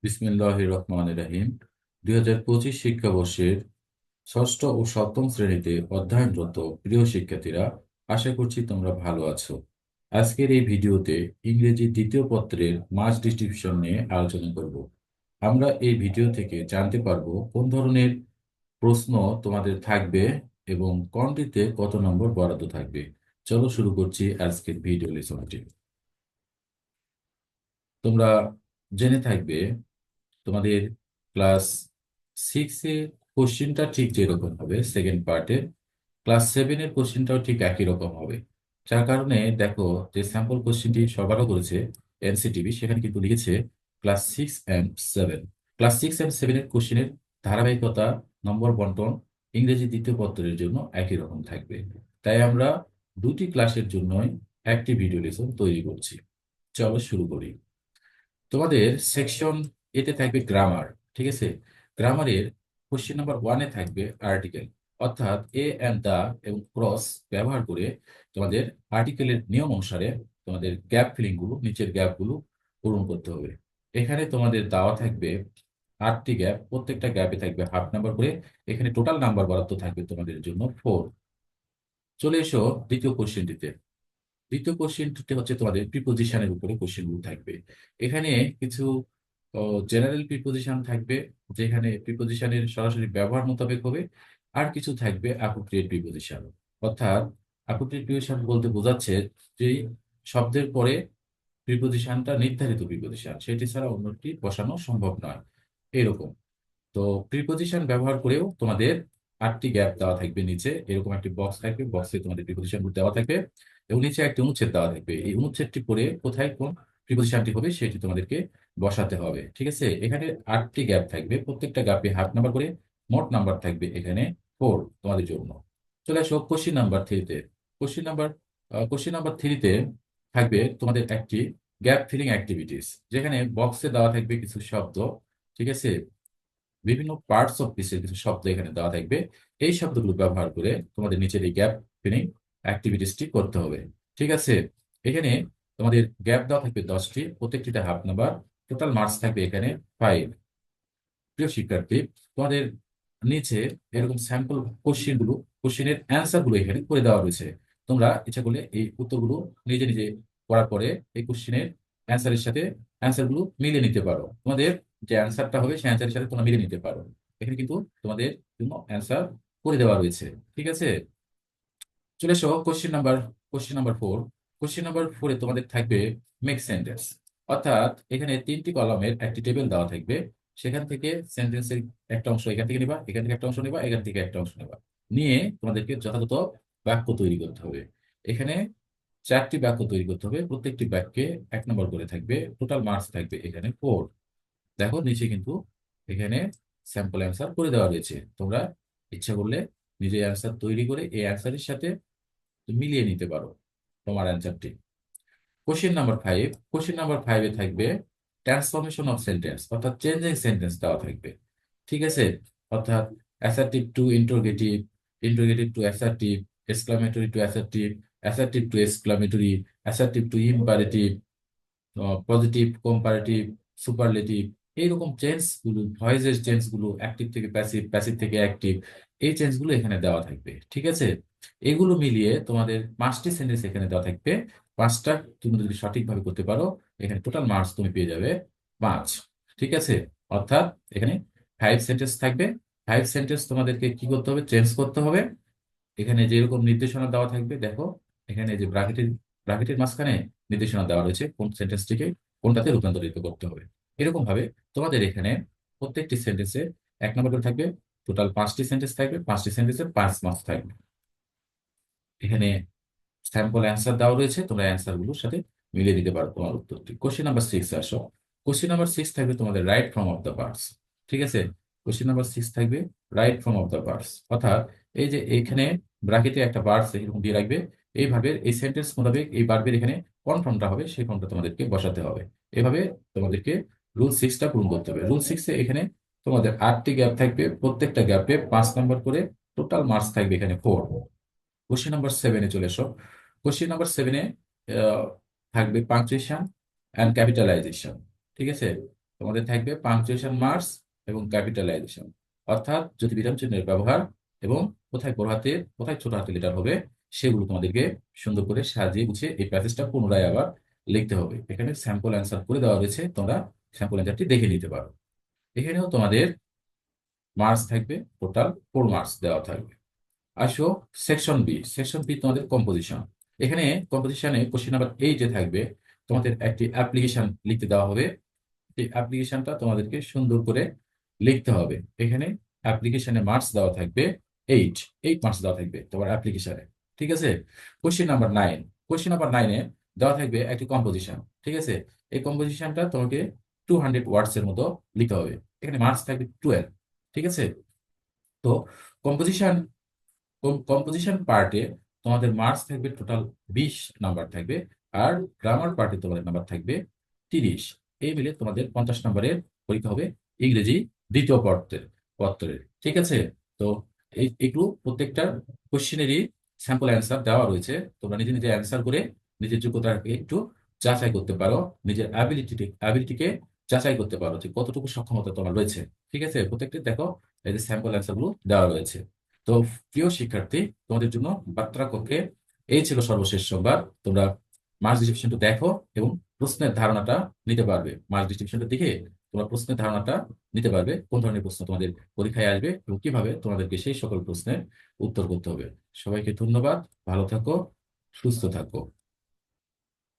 বিসমিল্লাহির রহমানির রহিম। 2025 শিক্ষাবর্ষের ষষ্ঠ ও সপ্তম শ্রেণীতে অধ্যয়নরত প্রিয় শিক্ষার্থীরা, আশা করছি তোমরা ভালো আছো। আজকের এই ভিডিওতে ইংরেজি দ্বিতীয় পত্রের মাস ডিস্ট্রিবিউশন নিয়ে আলোচনা করব। আমরা এই ভিডিও থেকে জানতে পারবো কোন ধরনের প্রশ্ন তোমাদের থাকবে এবং কোনটিতে কত নম্বর বরাদ্দ থাকবে। চলো শুরু করছি আজকের ভিডিও লেসনটি। তোমরা জেনে থাকবে তোমাদের ক্লাস সিক্সে কোশ্চিনটা ঠিক যেরকম হবে সেকেন্ড পার্টে, ক্লাস সেভেনের কোশ্চিনটাও ঠিক একই রকম হবে। যার কারণে দেখো, যে স্যাম্পল কোশ্চিনটি সরবরাহ করেছে এনসিটিভি, সেখানে কিন্তু লিখেছে class six and seven. Class six and সেভেনের কোশ্চিনের ধারাবাহিকতা, নম্বর বন্টন ইংরেজি দ্বিতীয় পত্রের জন্য একই রকম থাকবে। তাই আমরা দুটি ক্লাসের জন্যই একটি ভিডিও লেসন তৈরি করছি। চলো শুরু করি। তোমাদের সেকশন এতে থাকবে গ্রামার। ঠিক আছে, গ্রামারের কোশ্চেন নাম্বার ওয়ানে থাকবে আর্টিকেল, অর্থাৎ এ অ্যান্ড দা এবং ক্রস ব্যবহার করে তোমাদের আর্টিকেলের নিয়ম অনুসারে তোমাদের গ্যাপ ফিলিং গুলো, নিচের গ্যাপ গুলো পূরণ করতে হবে। এখানে তোমাদের দেওয়া থাকবে 8টি গ্যাপ, প্রত্যেকটা গ্যাপে থাকবে হাফ নাম্বার করে। এখানে টোটাল নাম্বার বরাদ্দ থাকবে তোমাদের জন্য 4। চলে এসো দ্বিতীয় কোশ্চেনটিতে। দ্বিতীয় কোশ্চেনটি হচ্ছে তোমাদের প্রিপোজিশনের উপরে কোশ্চেনগুলো থাকবে। এখানে কিছু জেনারেল প্রিপোজিশন থাকবে, যেখানে প্রিপোজিশনের সরাসরি ব্যবহার মোতাবেক হবে। আর কিছু থাকবে অ্যাপ্রোপ্রিয়েট প্রিপোজিশন, অর্থাৎ অ্যাপ্রোপ্রিয়েট প্রিপোজিশন বলতে বোঝাচ্ছে যে শব্দের পরে প্রিপোজিশনটা নির্ধারিত প্রিপোজিশন, সেটি ছাড়া অন্যটি বসানো সম্ভব নয়, এরকম। তো প্রিপোজিশন ব্যবহার করেও তোমাদের 8টি গ্যাপ দেওয়া থাকবে। নিচে এরকম একটি বক্স থাকবে, বক্সে তোমাদের প্রিপোজিশন দেওয়া থাকবে এবং নিচে একটি অনুচ্ছেদ দেওয়া থাকবে। এই অনুচ্ছেদটি পড়ে কোথায় কোন প্রিপোজিশনটি হবে সেটি তোমাদেরকে বসাতে হবে। ঠিক আছে, এখানে 8টি গ্যাপ থাকবে, প্রত্যেকটা গ্যাপে হাফ নাম্বার করে। মোট নাম্বার থাকবে এখানে 4 তোমাদের জন্য। চলে আসো কোশ্চিন নাম্বার থ্রিতে। কোশ্চিন নাম্বার কোশ্চিন নাম্বার থ্রিতে থাকবে তোমাদের একটি গ্যাপ ফিলিং অ্যাক্টিভিটিস, যেখানে বক্সে দেওয়া থাকবে কিছু শব্দ। ঠিক আছে, বিভিন্ন পার্টস অফ পিসের কিছু শব্দ এখানে দেওয়া থাকবে। এই শব্দগুলো ব্যবহার করে তোমাদের নিচের এই গ্যাপ ফিলিং অ্যাক্টিভিটিসটি করতে হবে। ঠিক আছে, এখানে তোমাদের গ্যাপ দেওয়া থাকবে 10টি, প্রত্যেকটিতে হাফ নাম্বার। টোটাল মার্কস থাকবে এখানে 5। প্রিয় শিক্ষার্থী, তোমাদের নিচে এরকম স্যাম্পল কোশ্চেন গুলো, কোশ্চেনের অ্যান্সার গুলো এখানে করে দেওয়া রয়েছে। তোমরা ইচ্ছা করলে এই উত্তরগুলো নিজে নিজে করার পরে এই কোশ্চেনের অ্যান্সারের সাথে অ্যান্সার গুলো মিলিয়ে নিতে পারো। তোমাদের যে অ্যান্সারটা হবে সেই অ্যান্সারের সাথে তোমরা মিলিয়ে নিতে পারো। এখানে কিন্তু তোমাদের জন্য অ্যান্সার করে দেওয়া রয়েছে। ঠিক আছে, চলে এসো কোশ্চেন নাম্বার 4। কোশ্চেন নাম্বার 4-এ তোমাদের থাকবে মেক সেন্টেন্স, অর্থাৎ এখানে 3টি কলামের একটি টেবিল দেওয়া থাকবে। সেখান থেকে সেন্টেন্সের একটা অংশ এখান থেকে নিবা, এখান থেকে একটা অংশ নিবা, এখান থেকে একটা অংশ নিবা, নিয়ে তোমাদেরকে যথাযথ বাক্য তৈরি করতে হবে। এখানে 4টি বাক্য তৈরি করতে হবে, প্রত্যেকটি বাক্যে 1 নম্বর করে থাকবে। টোটাল মার্কস থাকবে এখানে 4। দেখো নিচে কিন্তু এখানে স্যাম্পল অ্যান্সার করে দেওয়া রয়েছে। তোমরা ইচ্ছা করলে নিজে অ্যান্সার তৈরি করে এই অ্যান্সারের সাথে মিলিয়ে নিতে পারো তোমার অ্যান্সারটি। কোশ্চেন নাম্বার 5 এ থাকবে ট্রান্সফরমেশন অফ সেন্টেন্স, অর্থাৎ চেঞ্জিং সেন্টেন্স দেওয়া থাকবে। ঠিক আছে, অর্থাৎ assertive two interrogative, interrogative two assertive, exclamatory two assertive, assertive two exclamatory, assertive two imperative, positive, comparative, superlative. এইরকম চেঞ্জ গুলো, ভয়েসের চেঞ্জ গুলো, অ্যাক্টিভ থেকে প্যাসিভ, প্যাসিভ থেকে অ্যাক্টিভ, এই চেঞ্জ গুলো এখানে দেওয়া থাকবে। ঠিক আছে, এগুলো মিলিয়ে তোমাদের 5টি সেন্টেন্স এখানে দেওয়া থাকবে। 5টা তুমি যদি সঠিকভাবে করতে পারো, এখানে টোটাল মার্কস তুমি পেয়ে যাবে 5। ঠিক আছে, অর্থাৎ এখানে 5 সেন্টেন্স থাকবে। 5 সেন্টেন্স তোমাদেরকে কি করতে হবে? চেঞ্জ করতে হবে। এখানে যেরকম নির্দেশনা দেওয়া থাকবে, দেখো এখানে যে ব্র্যাকেটের ব্র্যাকেটের মাঝখানে নির্দেশনা দেওয়া রয়েছে কোন সেন্টেন্সটিকে কোনটাতে রূপান্তরিত করতে হবে। এরকম ভাবে তোমাদের এখানে প্রত্যেকটি সেন্টেন্সে 1 নম্বর করে থাকবে। টোটাল 5টি সেন্টেন্স থাকবে, 5টি সেন্টেন্সে 5 মার্কস থাকবে। এখানে স্যাম্পল অ্যান্সার দেওয়া রয়েছে, তোমরা অ্যান্সার গুলোর সাথে মিলিয়ে দিতে পারো তোমার উত্তরটি। কোশ্চেন নাম্বার 6 আসো। কোশ্চেন নাম্বার 6 থাকবে তোমাদের right from of the parts. ঠিক আছে, কোশ্চেন নাম্বার 6 থাকবে right from of the parts, অর্থাৎ এই যে এখানে ব্র্যাকেটে একটা বার্বস এরকম দিয়ে রাখবে। এইভাবে এই সেন্টেন্স মোতাবেক এই বার্বের এখানে কোন ফর্মটা হবে সেই ফর্মটা তোমাদেরকে বসাতে হবে। এভাবে তোমাদেরকে রুল 6টা পূরণ করতে হবে। রুল 6-এ এখানে তোমাদের 8টি গ্যাপ থাকবে, প্রত্যেকটা গ্যাপে 5 নম্বর করে। টোটাল মার্কস থাকবে এখানে 4। কোশ্চেন নাম্বার 7-এ চলে এসো। কোশ্চেন নাম্বার 7-এ থাকবে পাংচুয়েশন অ্যান্ড ক্যাপিটালাইজেশন। ঠিক আছে, তোমাদের থাকবে পাংচুয়েশন মার্কস এবং ক্যাপিটালাইজেশন, অর্থাৎ যদি বিরাম চিহ্নের ব্যবহার এবং কোথায় বড় হাতের কোথায় ছোট হাতের লেটার হবে সেগুলো তোমাদেরকে সুন্দর করে সাজিয়ে গুছিয়ে এই প্যাসেজটা পুনরায় আবার লিখতে হবে। এখানে স্যাম্পল অ্যান্সার করে দেওয়া রয়েছে, তোমরা স্যাম্পল অ্যান্সারটি দেখে নিতে পারো। এখানেও তোমাদের মার্কস থাকবে, টোটাল 4 মার্কস দেওয়া থাকবে। আসো সেকশন বি। সেকশন বি তোমাদের কম্পোজিশন। এখানে কম্পোজিশনে কোশ্চেন নাম্বার 8 থাকবে তোমাদের একটি অ্যাপ্লিকেশন লিখতে দেওয়া হবে। এই অ্যাপ্লিকেশনটা তোমাদেরকে সুন্দর করে লিখতে হবে। এখানে অ্যাপ্লিকেশনে মার্কস দেওয়া থাকবে 8 মার্কস দেওয়া থাকবে তোমার অ্যাপ্লিকেশনে। ঠিক আছে। Question number 9। কোশ্চেন নাম্বার 9-এ দেওয়া থাকবে একটি কম্পোজিশন। ঠিক আছে। এই কম্পোজিশনটা তোমাকে 200 ওয়ার্ডস এর মতো লিখতে হবে। এখানে মার্কস থাকবে 12। ঠিক আছে। তো কম্পোজিশন কম্পোজিশন পার্টে তোমাদের মার্কস থাকবে টোটাল 20 নাম্বার থাকবে। আর গ্রামার পার্টে তোমাদের নাম্বার থাকবে 30। এই মিলে তোমাদের 50 নাম্বারের পরীক্ষা হবে ইংরেজি দ্বিতীয় পত্রের। ঠিক আছে। তো এগুলো প্রত্যেকটা কোশ্চেনেরই স্যাম্পল অ্যান্সার দেওয়া রয়েছে। তোমরা নিজে নিজে অ্যান্সার করে নিজের যোগ্যতাকে একটু যাচাই করতে পারো, নিজের অ্যাবিলিটিকে যাচাই করতে পারো যে কতটুকু সক্ষমতা তোমার রয়েছে। ঠিক আছে। প্রত্যেকটি দেখো এই যে স্যাম্পল অ্যান্সার গুলো দেওয়া রয়েছে। তো প্রিয় শিক্ষার্থী, তোমাদের জন্য বার্তা কক্ষে এই ছিল সর্বশেষ সংবাদ। তোমরা মার্কস ডিস্ট্রিবিউশনটা দেখো এবং প্রশ্নের ধারণাটা নিতে পারবে। মার্কস ডিস্ট্রিবিউশনটা দেখে তোমরা প্রশ্নের ধারণাটা নিতে পারবে, কোন ধরনের প্রশ্ন তোমাদের পরীক্ষায় আসবে এবং কিভাবে তোমাদেরকে সেই সকল প্রশ্নের উত্তর করতে হবে। সবাইকে ধন্যবাদ। ভালো থাকো, সুস্থ থাকো।